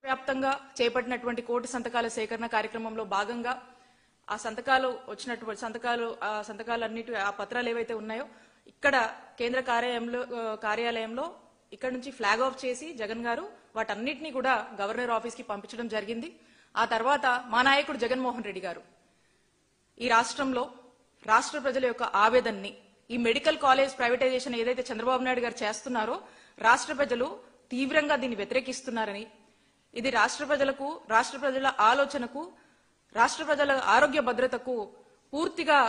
వ్యాప్తంగా చేపట్టినటువంటి కోటి సంతకాల సేకరణ కార్యక్రమంలో భాగంగా ఆ వచ్చినటువంటి సంతకాలన్నిటి ఆ పత్రాలు ఏవైతే ఉన్నాయో ఇక్కడ కేంద్ర కార్యాలయంలో ఇక్కడ నుంచి ఫ్లాగ్ ఆఫ్ చేసి జగన్ గారు వాటన్నిటిని కూడా గవర్నర్ ఆఫీస్ కి పంపించడం జరిగింది. ఆ తర్వాత మా నాయకుడు జగన్మోహన్ రెడ్డి గారు ఈ రాష్ట్రంలో రాష్ట్ర ప్రజల యొక్క ఆవేదనని ఈ మెడికల్ కాలేజ్ ప్రైవేటైజేషన్ ఏదైతే చంద్రబాబు నాయుడు గారు చేస్తున్నారో రాష్ట్ర ప్రజలు తీవ్రంగా దీన్ని వ్యతిరేకిస్తున్నారని, ఇది రాష్ట్ర ప్రజల ఆలోచనకు, రాష్ట్ర ప్రజల ఆరోగ్య భద్రతకు పూర్తిగా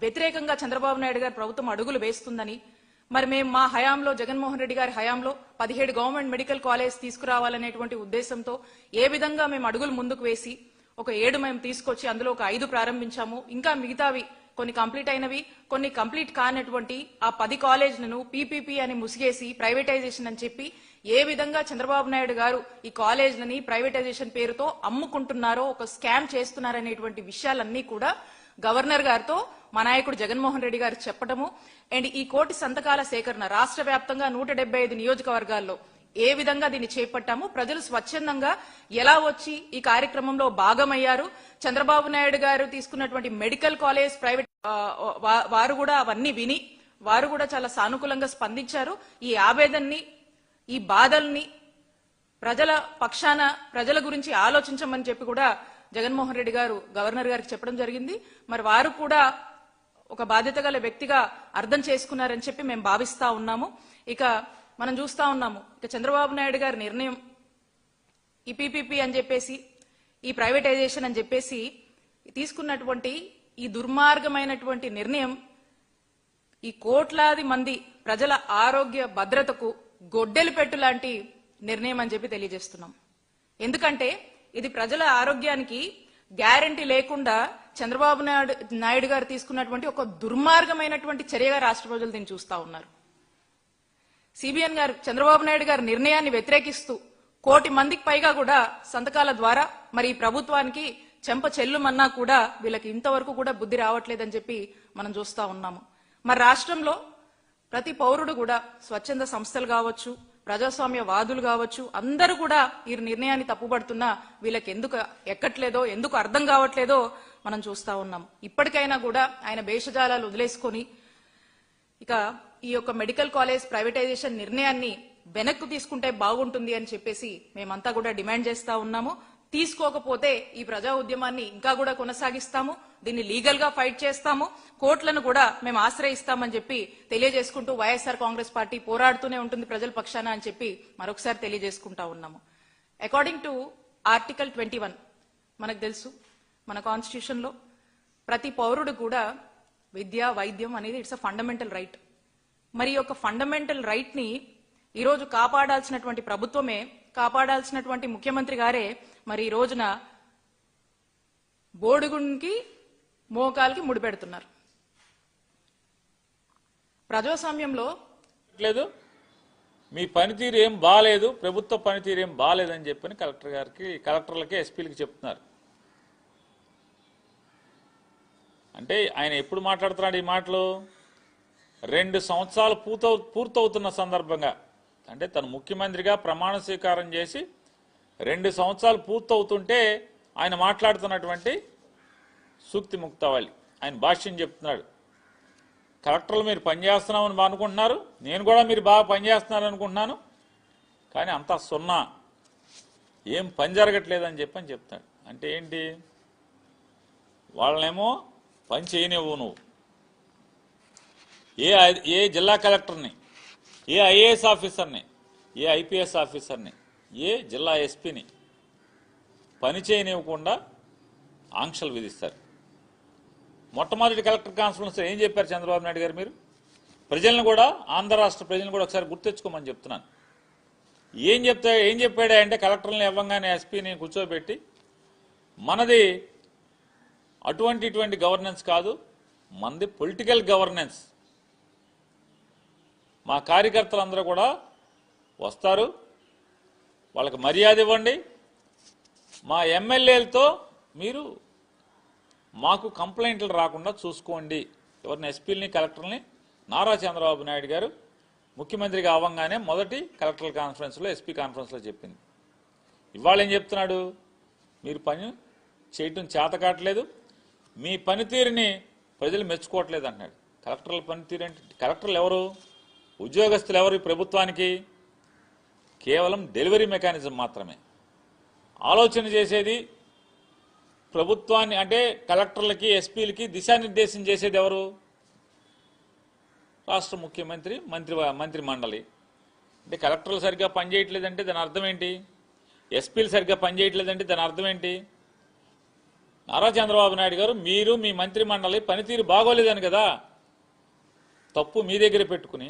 వ్యతిరేకంగా చంద్రబాబు నాయుడు గారి ప్రభుత్వం అడుగులు వేస్తుందని, మరి మేము మా హయాంలో జగన్మోహన్ రెడ్డి గారి హయాంలో 17 గవర్నమెంట్ మెడికల్ కాలేజ్ తీసుకురావాలనేటువంటి ఉద్దేశంతో ఏ విధంగా మేము అడుగులు ముందుకు వేసి ఒక 7 మేము తీసుకొచ్చి అందులో ఒక 5 ప్రారంభించాము. ఇంకా మిగతావి కొన్ని కంప్లీట్ అయినవి, కొన్ని కంప్లీట్ కానటువంటి ఆ 10 కాలేజీలను పీపీపీ అని ముసిగేసి ప్రైవేటైజేషన్ అని చెప్పి ఏ విధంగా చంద్రబాబు నాయుడు గారు ఈ కాలేజీలని ప్రైవేటైజేషన్ పేరుతో అమ్ముకుంటున్నారో, ఒక స్కామ్ చేస్తున్నారనేటువంటి విషయాలన్నీ కూడా గవర్నర్ గారితో మా నాయకుడు జగన్మోహన్ రెడ్డి గారు చెప్పడము అండ్ ఈ కోటి సంతకాల సేకరణ రాష్ట్ర వ్యాప్తంగా 175 నియోజకవర్గాల్లో ఏ విధంగా దీన్ని చేపట్టాము, ప్రజలు స్వచ్ఛందంగా ఎలా వచ్చి ఈ కార్యక్రమంలో భాగమయ్యారు, చంద్రబాబు నాయుడు గారు తీసుకున్నటువంటి మెడికల్ కాలేజ్ ప్రైవేట్ వారు కూడా అవన్నీ విని వారు కూడా చాలా సానుకూలంగా స్పందించారు. ఈ ఆవేదనని, ఈ బాధల్ని ప్రజల పక్షాన ప్రజల గురించి ఆలోచించమని చెప్పి కూడా జగన్మోహన్ రెడ్డి గారు గవర్నర్ గారికి చెప్పడం జరిగింది. మరి వారు కూడా ఒక బాధ్యత గల వ్యక్తిగా అర్థం చేసుకున్నారని చెప్పి మేము భావిస్తా ఉన్నాము. ఇక మనం చూస్తా ఉన్నాము, ఇక చంద్రబాబు నాయుడు గారి నిర్ణయం ఈ పీపీపీ అని చెప్పేసి, ఈ ప్రైవేటైజేషన్ అని చెప్పేసి తీసుకున్నటువంటి ఈ దుర్మార్గమైనటువంటి నిర్ణయం ఈ కోట్లాది మంది ప్రజల ఆరోగ్య భద్రతకు గొడ్డలి పెట్టు లాంటి నిర్ణయం అని చెప్పి తెలియజేస్తున్నాం. ఎందుకంటే ఇది ప్రజల ఆరోగ్యానికి గ్యారంటీ లేకుండా చంద్రబాబు నాయుడు గారు తీసుకున్నటువంటి ఒక దుర్మార్గమైనటువంటి చర్యగా రాష్ట్ర ప్రజలు దీన్ని చూస్తా ఉన్నారు. సిబిఎన్ గారు చంద్రబాబు నాయుడు గారి నిర్ణయాన్ని వ్యతిరేకిస్తూ 1 కోటి మందికి పైగా కూడా సంతకాల ద్వారా మరి ఈ ప్రభుత్వానికి చెంప చెల్లుమన్నా కూడా వీళ్ళకి ఇంతవరకు కూడా బుద్ధి రావట్లేదని చెప్పి మనం చూస్తా ఉన్నాము. మరి రాష్ట్రంలో ప్రతి పౌరుడు కూడా స్వచ్ఛంద సంస్థలు కావచ్చు, ప్రజాస్వామ్య వాదులు కావచ్చు, అందరూ కూడా ఈ నిర్ణయాన్ని తప్పుపడుతున్నా వీళ్ళకి ఎందుకు ఎక్కట్లేదో, ఎందుకు అర్థం కావట్లేదో మనం చూస్తా ఉన్నాం. ఇప్పటికైనా కూడా ఆయన భేషజాలాలు వదిలేసుకొని ఇక ఈ యొక్క మెడికల్ కాలేజ్ ప్రైవేటైజేషన్ నిర్ణయాన్ని వెనక్కు తీసుకుంటే బాగుంటుంది అని చెప్పేసి మేమంతా కూడా డిమాండ్ చేస్తా ఉన్నాము. తీసుకోకపోతే ఈ ప్రజా ఉద్యమాన్ని ఇంకా కూడా కొనసాగిస్తాము, దీన్ని లీగల్ గా ఫైట్ చేస్తాము, కోర్టులను కూడా మేము ఆశ్రయిస్తామని చెప్పి తెలియజేసుకుంటూ వైఎస్ఆర్ కాంగ్రెస్ పార్టీ పోరాడుతూనే ఉంటుంది ప్రజల పక్షాన అని చెప్పి మరొకసారి తెలియజేసుకుంటా ఉన్నాము. అకార్డింగ్ టు ఆర్టికల్ 21 మనకు తెలుసు, మన కాన్స్టిట్యూషన్ లో ప్రతి పౌరుడు కూడా విద్య, వైద్యం అనేది ఇట్స్ అ ఫండమెంటల్ రైట్. మరి ఒక ఫండమెంటల్ రైట్ ని ఈరోజు కాపాడాల్సినటువంటి ప్రభుత్వమే, కాపాడాల్సినటువంటి ముఖ్యమంత్రి గారే మరి ఈ రోజున బోడుగుంకి మోకాలకి ముడిపెడుతున్నారు. ప్రజాస్వామ్యంలో లేదు, మీ పనితీరు ఏం బాలేదు, ప్రభుత్వ పనితీరు ఏం బాలేదని చెప్పని కలెక్టర్లకి ఎస్పీలకి చెప్తున్నారు. అంటే ఆయన ఎప్పుడు మాట్లాడుతున్నాడు ఈ మాటలు? 2 సంవత్సరాలు పూర్తవుతున్న సందర్భంగా, అంటే తను ముఖ్యమంత్రిగా ప్రమాణ స్వీకారం చేసి 2 సంవత్సరాలు పూర్తవుతుంటే ఆయన మాట్లాడుతున్నటువంటి సూక్తి ముక్తావళి, ఆయన భాష్యం చెప్తున్నాడు. కలెక్టర్లు మీరు పనిచేస్తున్నామని అనుకుంటున్నారు, నేను కూడా మీరు బాగా పనిచేస్తున్నారు అనుకుంటున్నాను, కానీ అంతా సున్నా, ఏం పని జరగట్లేదని చెప్పని చెప్తాడు. అంటే ఏంటి? వాళ్ళనేమో పని చేయనివ్వు నువ్వు, ఏ జిల్లా కలెక్టర్ని, ఏ ఐఏఎస్ ఆఫీసర్ని, ఏ ఐపీఎస్ ఆఫీసర్ని, ఏ జిల్లా ఎస్పీని పని చేయనివ్వకుండా ఆంక్షలు విధిస్తారు. మొట్టమొదటి కలెక్టర్ కాన్ఫరెన్స్ ఏం చెప్పారు చంద్రబాబు నాయుడు గారు? మీరు ప్రజలను కూడా, ఆంధ్ర రాష్ట్ర ప్రజలను కూడా ఒకసారి గుర్తెచ్చుకోమని చెప్తున్నాను. ఏం చెప్పాడే అంటే కలెక్టర్లను ఇవ్వంగానే ఎస్పీని కూర్చోబెట్టి, మనది ఇటువంటి గవర్నెన్స్ కాదు, మనది పొలిటికల్ గవర్నెన్స్, మా కార్యకర్తలందరూ కూడా వస్తారు, వాళ్ళకి మర్యాద ఇవ్వండి, మా ఎమ్మెల్యేలతో మీరు మాకు కంప్లైంట్లు రాకుండా చూసుకోండి. ఎవరిని ఎస్పీలని కలెక్టర్ని నారా చంద్రబాబు నాయుడు గారు ముఖ్యమంత్రిగా అవ్వగానే మొదటి కలెక్టరల్ కాన్ఫరెన్స్లో ఎస్పీ కాన్ఫరెన్స్లో చెప్పింది. ఇవాళ ఏం చెప్తున్నాడు? మీరు పని చేయటం చేత కావట్లేదు, మీ పనితీరుని ప్రజలు మెచ్చుకోవట్లేదు అంటున్నాడు. కలెక్టర్ల పనితీరు అంటే కలెక్టర్లు ఎవరు? ఉద్యోగస్తులు ఎవరు? ఈ ప్రభుత్వానికి కేవలం డెలివరీ మెకానిజం మాత్రమే. ఆలోచన చేసేది ప్రభుత్వాన్ని అంటే కలెక్టర్లకి ఎస్పీలకి దిశానిర్దేశం చేసేది ఎవరు? రాష్ట్ర ముఖ్యమంత్రి, మంత్రి మండలి. అంటే కలెక్టర్లు సరిగ్గా పనిచేయట్లేదంటే దాని అర్థం ఏంటి? ఎస్పీలు సరిగ్గా పనిచేయట్లేదంటే దాని అర్థం ఏంటి? నారా చంద్రబాబు నాయుడు గారు మీరు మీ మంత్రి మండలి పనితీరు బాగోలేదని కదా తప్పు మీ దగ్గర పెట్టుకుని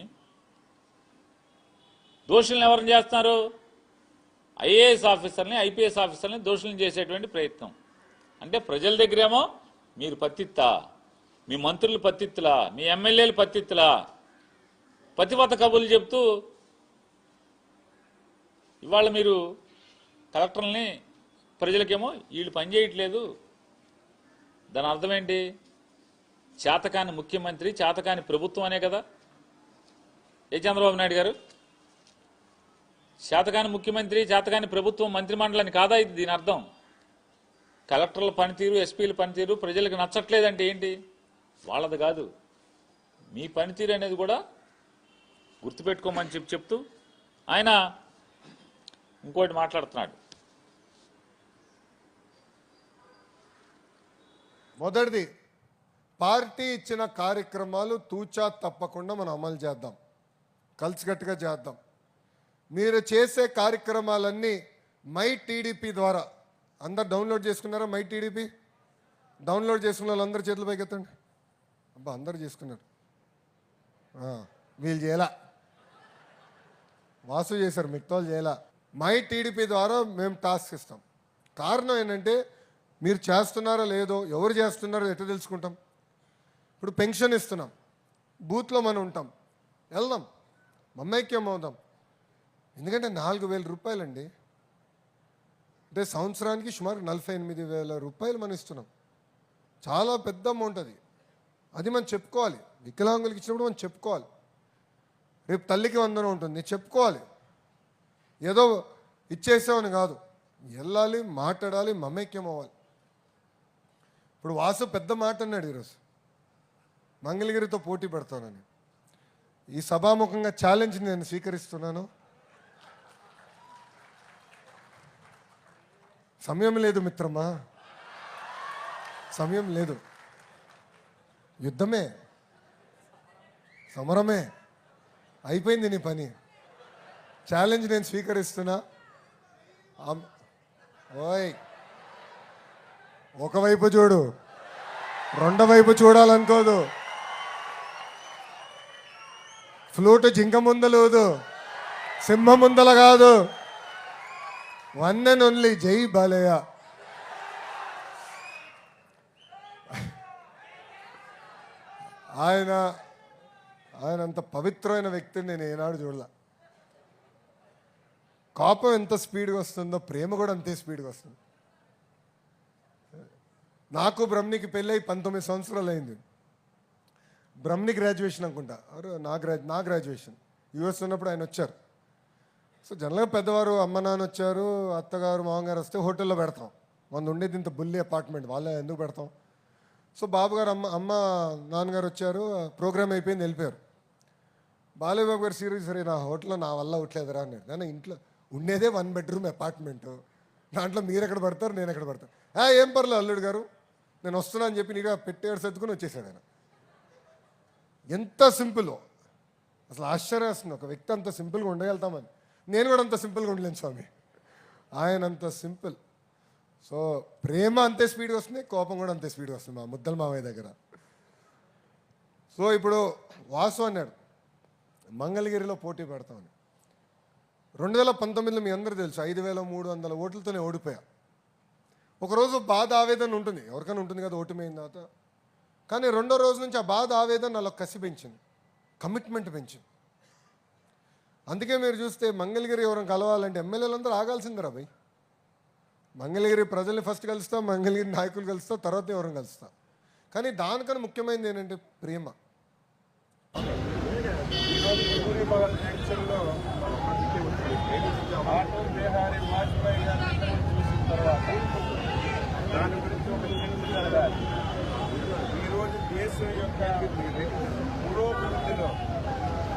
దోషులను ఎవరిని చేస్తున్నారు? ఐఏఎస్ ఆఫీసర్ని, ఐపీఎస్ ఆఫీసర్ని దోషులను చేసేటువంటి ప్రయత్నం. అంటే ప్రజల దగ్గరేమో మీరు పత్తిత్తా, మీ మంత్రులు పత్తిత్తులా, మీ ఎమ్మెల్యేలు పత్తిత్తులా, పతివత కబుర్లు చెప్తూ ఇవాళ మీరు కలెక్టర్లని ప్రజలకేమో వీళ్ళు పనిచేయట్లేదు. దాని అర్థం ఏంటి? చేతకాని ముఖ్యమంత్రి, చేతకాని ప్రభుత్వం అనే కదా. ఏ చంద్రబాబు నాయుడు గారు? చేతకాని ముఖ్యమంత్రి, చేతకాని ప్రభుత్వం, మంత్రిమండలిని కాదా ఇది దీని అర్థం? కలెక్టర్ల పనితీరు, ఎస్పీల పనితీరు ప్రజలకు నచ్చట్లేదంటే ఏంటి? వాళ్ళది కాదు, మీ పనితీరు అనేది కూడా గుర్తుపెట్టుకోమని చెప్తూ ఆయన ఇంకోటి మాట్లాడుతున్నాడు. మొదటిది, పార్టీ ఇచ్చిన కార్యక్రమాలు తూచా తప్పకుండా మనం అమలు చేద్దాం, కలిసికట్టుగా చేద్దాం. మీరు చేసే కార్యక్రమాలన్నీ మై టీడీపీ ద్వారా అందరు డౌన్లోడ్ చేసుకున్నారా? మై టీడీపీ డౌన్లోడ్ చేసుకున్న వాళ్ళు అందరు చేతులు పైకెత్తండి. అబ్బా, అందరు చేసుకున్నారు. వీళ్ళు చేయాల, వాసు చేశారు, మిగతాలు చేయాల. మై టీడీపీ ద్వారా మేము టాస్క్ ఇస్తాం. కారణం ఏంటంటే మీరు చేస్తున్నారో లేదో, ఎవరు చేస్తున్నారో ఎట్లా తెలుసుకుంటాం? ఇప్పుడు పెన్షన్ ఇస్తున్నాం, బూత్లో మనం ఉంటాం, వెళ్దాం, మమ్మైక్యం అవుదాం. ఎందుకంటే 4,000 రూపాయలండి, అంటే సంవత్సరానికి సుమారు 48,000 రూపాయలు మనం ఇస్తున్నాం. చాలా పెద్ద అమౌంట్ అది. అది మనం చెప్పుకోవాలి. వికలాంగులకి ఇచ్చినప్పుడు మనం చెప్పుకోవాలి. రేపు తల్లికి వందనం ఉంటుంది, చెప్పుకోవాలి. ఏదో ఇచ్చేసామని కాదు, వెళ్ళాలి, మాట్లాడాలి, మమైక్యం అవ్వాలి. ఇప్పుడు వాసు పెద్ద మాట అన్నాడు ఈరోజు, మంగళగిరితో పోటీ పెడతానని. ఈ సభాముఖంగా ఛాలెంజ్ నేను స్వీకరిస్తున్నాను. సమయం లేదు మిత్రమా, సమయం లేదు. యుద్ధమే, సమరమే, అయిపోయింది నీ పని. ఛాలెంజ్ నేను స్వీకరిస్తున్నా. ఓయ్, ఒకవైపు చూడు, రెండో వైపు చూడాలనుకోదు. ఫ్లూట్ జింక ముందలేదు, సింహం ముందల కాదు. వన్ అండ్ ఓన్లీ జై బాలయ్య. ఆయన అంత పవిత్రమైన వ్యక్తిని నేను ఏనాడు చూడలే. కోపం ఎంత స్పీడ్గా వస్తుందో ప్రేమ కూడా అంతే స్పీడ్గా వస్తుంది. నాకు బ్రహ్మనికి పెళ్ళి 19 సంవత్సరాలు అయింది. బ్రహ్మని గ్రాడ్యుయేషన్ అనుకుంటా, నా గ్రాడ్యుయేషన్ యూఎస్ ఉన్నప్పుడు ఆయన వచ్చారు. సో జనరల్గా పెద్దవారు, అమ్మ నాన్న వచ్చారు, అత్తగారు మామగారు వస్తే హోటల్లో పెడతాం. మన ఉండేది ఇంత బుల్లి అపార్ట్మెంట్, వాళ్ళే ఎందుకు పెడతాం. సో బాబుగారు అమ్మ నాన్నగారు వచ్చారు, ప్రోగ్రామ్ అయిపోయింది, వెళ్ళిపోయారు. బాలయ్య బాబు గారు సీరియస్, సరే నా హోటల్లో నా వల్ల అవట్లేదురా అన్నాడు. కానీ ఇంట్లో ఉండేదే 1 బెడ్రూమ్ అపార్ట్మెంట్, దాంట్లో మీరు ఎక్కడ పడతారు, నేను ఎక్కడ పడతాను. ఏం పర్లేదు అల్లుడు గారు, నేను వస్తున్నా అని చెప్పి నీగా పెట్టేడు సర్దుకుని వచ్చేసాడు ఆయన. ఎంత సింపుల్, అసలు ఆశ్చర్యం వస్తుంది ఒక వ్యక్తి అంత సింపుల్గా ఉండగలుగుతామని. నేను కూడా అంత సింపుల్గా ఉండలేను స్వామి, ఆయన అంత సింపుల్. సో ప్రేమ అంతే స్పీడ్గా వస్తుంది, కోపం కూడా అంతే స్పీడ్గా వస్తుంది మా ముద్దల మామయ్య దగ్గర. సో ఇప్పుడు వాసు అన్నాడు మంగళగిరిలో పోటీ పెడతామని. 2019లో మీ అందరూ తెలుసు 5,300 ఓట్లతోనే ఓడిపోయా. ఒకరోజు బాధ ఆవేదన ఉంటుంది, ఎవరికైనా ఉంటుంది కదా ఓటమైన తర్వాత. కానీ రెండో రోజు నుంచి ఆ బాధ ఆవేదన నాలో కసి పెంచింది, కమిట్మెంట్ పెంచింది. అందుకే మీరు చూస్తే మంగళగిరి ఎవరైనా కలవాలంటే ఎమ్మెల్యేలందరూ ఆగాల్సిందిరా భయ్. మంగళగిరి ప్రజల్ని ఫస్ట్ కలుస్తా, మంగళగిరి నాయకులు కలుస్తా, తర్వాత ఎవరిని కలుస్తా. కానీ దానికన్నా ముఖ్యమైనది ఏంటంటే ప్రేమ. ఈరోజు పూరి భవన్ జంక్షన్లో అటల్ బిహారీ వాజ్పేయి గారిని చూసిన తర్వాత దాని గురించి ఒక చర్చ జరగాలి. ఈరోజు దేశం యొక్క పురోభివృద్ధిలో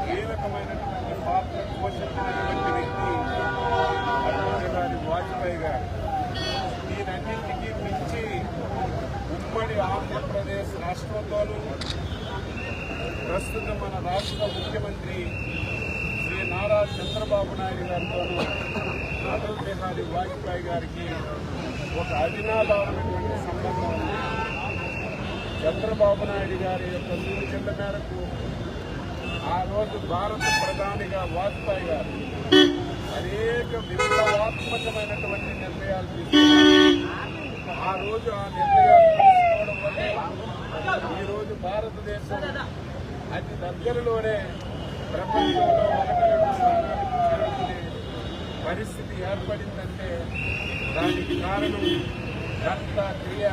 కీలకమైనటువంటి పాత్ర పోషించినటువంటి వ్యక్తి అటల్ బిహారీ వాజ్పేయి గారు. దీనన్నింటికీ మించి ఉమ్మడి ఆంధ్రప్రదేశ్ రాష్ట్రంలోనూ ప్రస్తుతం మన రాష్ట్ర ముఖ్యమంత్రి శ్రీ నారా చంద్రబాబు నాయుడు గారితోనూ అటల్ బిహారీ వాజ్పేయి గారికి ఒక అవినాభావమైనటువంటి సంబంధం ఉంది. చంద్రబాబు నాయుడు గారి యొక్క సూచనల మేరకు ఆ రోజు భారత ప్రధానిగా వాజ్పేయి గారు అనేక విప్లవాత్మకమైనటువంటి నిర్ణయాలు తీసుకున్నారు. ఆ రోజు ఆ నిర్ణయాలు తీసుకోవడం వల్లే ఈరోజు భారతదేశం అతి దగ్గరలోనే ప్రపంచంలో 1-2 స్థానాలకు చేరుకునే పరిస్థితి ఏర్పడిందంటే దానికి కారణం భర్త క్రియ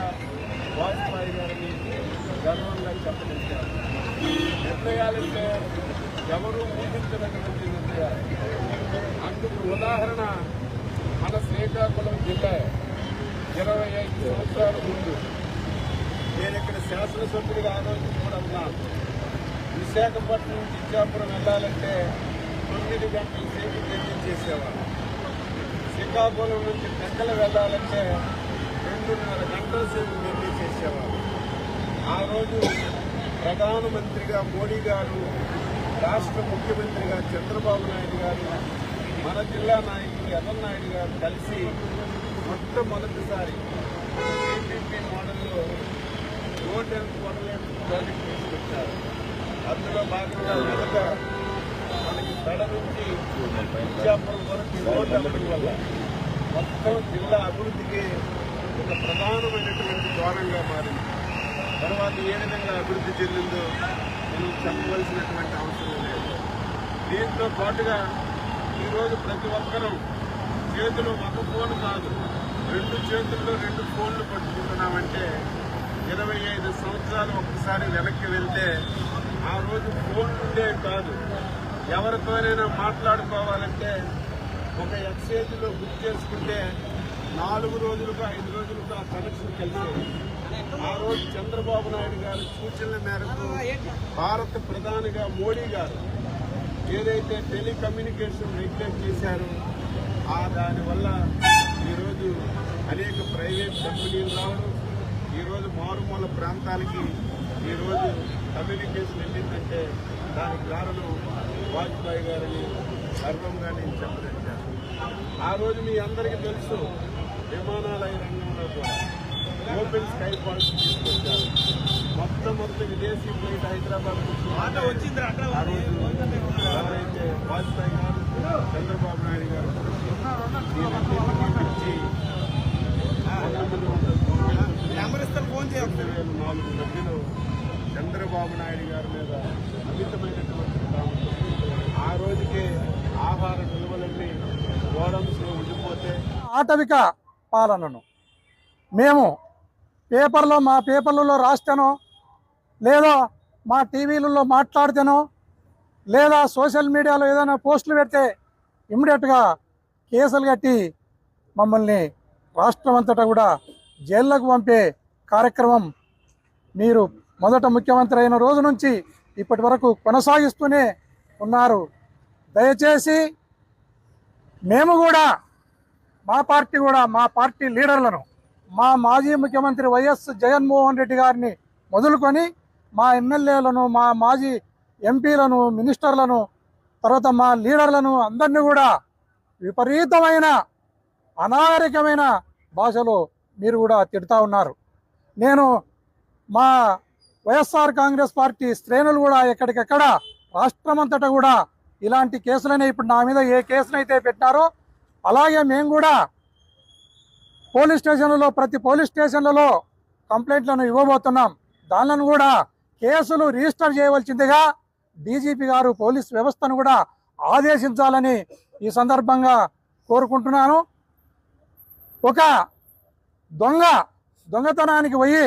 వాజ్పేయి గారిని గర్వంగా చెప్పగలిగారు. నిర్ణయాలంటే ఎవరూ ఊహించినటువంటి నిర్ణయాలు. అందుకు ఉదాహరణ మన శ్రీకాకుళం జిల్లా 25 సంవత్సరాల ముందు నేను ఇక్కడ శాసనసభ్యుడిగా ఆలోచన కూడా ఉన్నాను. విశాఖపట్నం నుంచి ఇచ్చాపురం వెళ్ళాలంటే 9 గంటల సేపు జర్నీ చేసేవాళ్ళు. శ్రీకాకుళం నుంచి టెక్కల వెళ్ళాలంటే 2.5 గంటల సేపు జర్నీ చేసేవాళ్ళు. ఆ రోజు ప్రధానమంత్రిగా మోడీ గారు, రాష్ట్ర ముఖ్యమంత్రిగా చంద్రబాబు నాయుడు గారు, మన జిల్లా నాయకులు అదన్నాయుడు గారు కలిసి మొట్టమొదటిసారి ఏపీపీ మోడల్లో రోడ్ అండ్ వాటర్ ప్రాజెక్ట్ తీసుకొచ్చారు. అందులో భాగంగా మొదట మనకి తడ నుంచి ఇచ్చాపురం వరకు రోడ్డు అవ్వడం వల్ల మొత్తం జిల్లా అభివృద్ధికి ఒక ప్రధానమైనటువంటి కోణంగా మారింది. తర్వాత ఏ విధంగా అభివృద్ధి చెందిందో మనం చెప్పవలసినటువంటి అవసరం లేదు. దీంతో పాటుగా ఈరోజు ప్రతి ఒక్కరూ చేతిలో ఒక ఫోన్ కాదు, 2 చేతుల్లో 2 ఫోన్లు పట్టుకుంటున్నామంటే 25 సంవత్సరాలు ఒక్కసారి వెనక్కి వెళ్తే ఆ రోజు ఫోన్ ఉండే కాదు. ఎవరితోనైనా మాట్లాడుకోవాలంటే ఒక ఎక్స్చేంజ్లో బుక్ చేసుకుంటే 4 రోజులకు 5 రోజులకు ఆ కనెక్షన్ కలిసేది. ఆ రోజు చంద్రబాబు నాయుడు గారి సూచనల మేరకు భారత ప్రధానిగా మోడీ గారు ఏదైతే టెలికమ్యూనికేషన్ రెగ్యులేట్ చేశారో దానివల్ల ఈరోజు అనేక ప్రైవేట్ కంపెనీలు రావడం, ఈరోజు మారుమూల ప్రాంతాలకి ఈరోజు కమ్యూనికేషన్ వెళ్ళిందంటే దానికి కారణం వాజ్పేయి గారిని గర్వంగా నేను చెప్పదలిచాను. ఆ రోజు మీ అందరికీ తెలుసు, విమానాలయ రంగంలో కూడా ఓపెన్ స్కై పాలసీ తీసుకొచ్చారు. మొట్టమొదటి విదేశీ ఫ్లైట్ హైదరాబాద్ వచ్చింది. ఆ రోజు ఎవరైతే వాజ్పేయి గారు, చంద్రబాబు నాయుడు గారు ఇచ్చి 4 మధ్యలో చంద్రబాబు నాయుడు గారి మీద అమితమైనటువంటి ప్రాముఖ్యత. ఆ రోజుకే ఆహార నిల్వలన్నీ గోడౌన్స్లో ఉండిపోతే ఆటవిక పాలనను మేము మా పేపర్లలో రాస్తానో లేదా మా టీవీలలో మాట్లాడితేనో లేదా సోషల్ మీడియాలో ఏదైనా పోస్టులు పెడితే ఇమ్మీడియట్గా కేసులు కట్టి మమ్మల్ని రాష్ట్రం అంతటా కూడా జైళ్ళకు పంపే కార్యక్రమం మీరు మొదట ముఖ్యమంత్రి అయిన రోజు నుంచి ఇప్పటి వరకు కొనసాగిస్తూనే ఉన్నారు. దయచేసి మేము కూడా మా పార్టీ లీడర్లను, మా మాజీ ముఖ్యమంత్రి వైఎస్ జగన్మోహన్ రెడ్డి గారిని మొదలుకొని మా ఎమ్మెల్యేలను, మా మాజీ ఎంపీలను, మినిస్టర్లను, తర్వాత మా లీడర్లను అందరినీ కూడా విపరీతమైన అనాగరికమైన భాషలో మీరు కూడా తిడుతూ ఉన్నారు. నేను మా వైఎస్ఆర్ కాంగ్రెస్ పార్టీ శ్రేణులు కూడా ఎక్కడికెక్కడ రాష్ట్రమంతటా కూడా ఇలాంటి కేసులనే ఇప్పుడు నా మీద ఏ కేసునైతే పెట్టినారో అలాగే మేము కూడా ప్రతి పోలీస్ స్టేషన్లలో కంప్లైంట్లను ఇవ్వబోతున్నాం. దానిలను కూడా కేసులు రిజిస్టర్ చేయవలసిందిగా డీజీపీ గారు పోలీస్ వ్యవస్థను కూడా ఆదేశించాలని ఈ సందర్భంగా కోరుకుంటున్నాను. ఒక దొంగతనానికి పోయి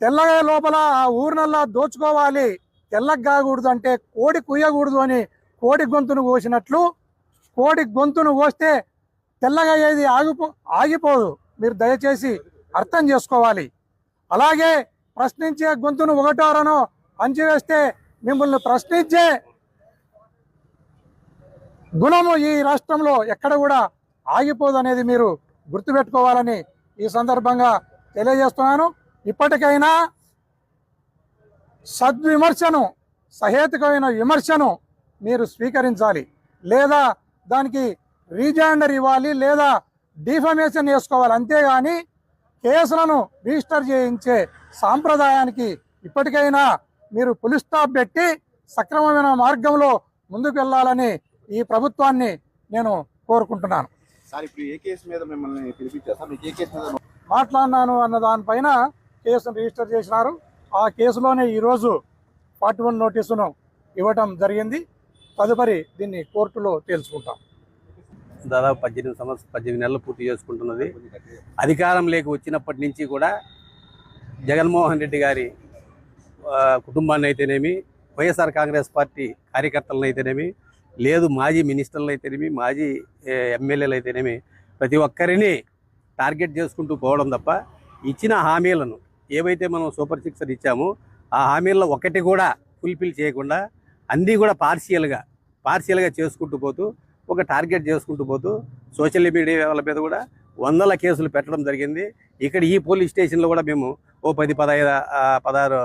తెల్లగా లోపల ఆ ఊరినల్లా దోచుకోవాలి, తెల్లగా కాకూడదు అంటే కోడి కుయ్యకూడదు అని కోడి గొంతును కోసినట్లు, కోడి గొంతును కోస్తే తెల్లగా ఏది ఆగిపోదు. మీరు దయచేసి అర్థం చేసుకోవాలి. అలాగే ప్రశ్నించే గొంతును ఒకటోరనో అంచివేస్తే మిమ్మల్ని ప్రశ్నించే గుణము ఈ రాష్ట్రంలో ఎక్కడ కూడా ఆగిపోదు అనేది మీరు గుర్తుపెట్టుకోవాలని ఈ సందర్భంగా తెలియజేస్తున్నాను. ఇప్పటికైనా సద్విమర్శను, సహేతుకమైన విమర్శను మీరు స్వీకరించాలి, లేదా దానికి రీజాండర్ ఇవ్వాలి, లేదా డిఫమేషన్ చేసుకోవాలి. అంతేగాని కేసులను రిజిస్టర్ చేయించే సాంప్రదాయానికి ఇప్పటికైనా మీరు పులి స్టాప్ పెట్టి సక్రమమైన మార్గంలో ముందుకు వెళ్ళాలని ఈ ప్రభుత్వాన్ని నేను కోరుకుంటున్నాను. సార్, ఇప్పుడు ఏ కేసు మీద మిమ్మల్ని పిలిపించారు సార్? మీకు ఏ కేసు మీద మాట్లాడినాను అన్న దానిపైన కేసును రిజిస్టర్ చేసినారు. ఆ కేసులోనే ఈరోజు 41 నోటీసును ఇవ్వటం జరిగింది. తదుపరి దీన్ని కోర్టులో తేల్చుకుంటాం. దాదాపు 18 నెలలు పూర్తి చేసుకుంటున్నది. అధికారంలోకి వచ్చినప్పటి నుంచి కూడా జగన్మోహన్ రెడ్డి గారి కుటుంబాన్ని అయితేనేమి, వైఎస్ఆర్ కాంగ్రెస్ పార్టీ కార్యకర్తలను అయితేనేమి, లేదు మాజీ మినిస్టర్లు అయితేనేమి, మాజీ ఎమ్మెల్యేలు అయితేనేమి, ప్రతి ఒక్కరిని టార్గెట్ చేసుకుంటూ పోవడం తప్ప ఇచ్చిన హామీలను ఏవైతే మనం సూపర్ 6 అని ఇచ్చామో ఆ హామీల్లో ఒకటి కూడా ఫుల్ఫిల్ చేయకుండా అన్నీ కూడా పార్షియల్గా చేసుకుంటూ పోతూ ఒక టార్గెట్ చేసుకుంటూ పోతూ సోషల్ మీడియా వాళ్ళ మీద కూడా వందల కేసులు పెట్టడం జరిగింది. ఇక్కడ ఈ పోలీస్ స్టేషన్లో కూడా మేము 10, 15, 16